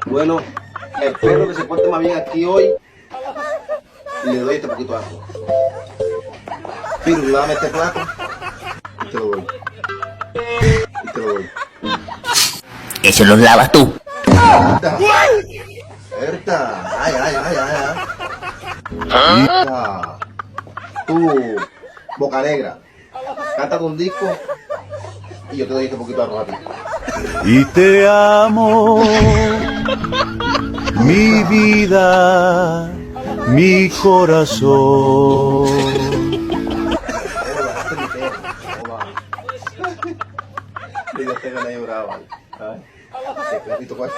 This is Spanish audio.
Bueno, espero que se porte más bien aquí hoy y le doy este poquito de arroz. Pero dame este plato y te lo doy. Y te lo doy. Eso los lavas tú. Berta, ay. Berta, tú, Boca Negra, cántate un disco y yo te doy este poquito de arroz a ti. Y te amo, mi vida, mi corazón. Y yo te gané brava. Ay, qué perrito cuál.